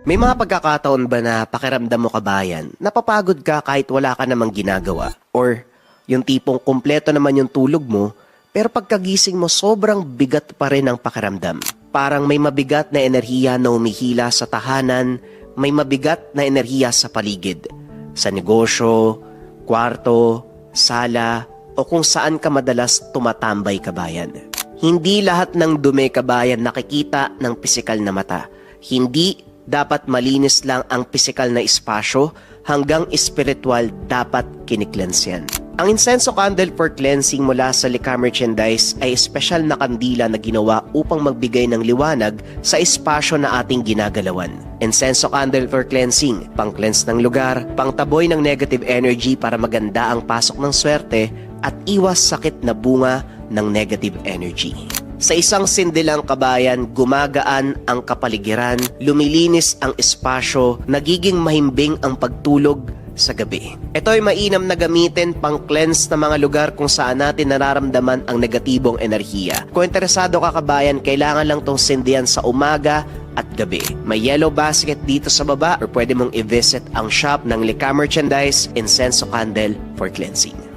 Speaker 1: May mga pagkakataon ba na pakiramdam mo kabayan, napapagod ka kahit wala ka namang ginagawa? Or yung tipong kumpleto naman yung tulog mo, pero pagkagising mo sobrang bigat pa rin ang pakiramdam. Parang may mabigat na enerhiya na umihila sa tahanan, may mabigat na enerhiya sa paligid. Sa negosyo, kwarto, sala, o kung saan ka madalas tumatambay kabayan. Hindi lahat ng dumi kabayan nakikita ng pisikal na mata. Hindi dapat malinis lang ang pisikal na espasyo, hanggang espiritual dapat kiniklens yan. Ang incenso candle for cleansing mula sa Lika Merchandise ay espesyal na kandila na ginawa upang magbigay ng liwanag sa espasyo na ating ginagalawan. Incenso candle for cleansing, pang-cleanse ng lugar, pang-taboy ng negative energy para maganda ang pasok ng swerte at iwas sakit na bunga ng negative energy. Sa isang sindilang kabayan, gumagaan ang kapaligiran, lumilinis ang espasyo, nagiging mahimbing ang pagtulog sa gabi. Ito ay mainam na gamitin pang-cleanse na mga lugar kung saan natin nararamdaman ang negatibong enerhiya. Kung interesado ka kabayan, kailangan lang tong sindihan sa umaga at gabi. May yellow basket dito sa baba or pwede mong i-visit ang shop ng Lika Merchandise Incenso Candle for Cleansing.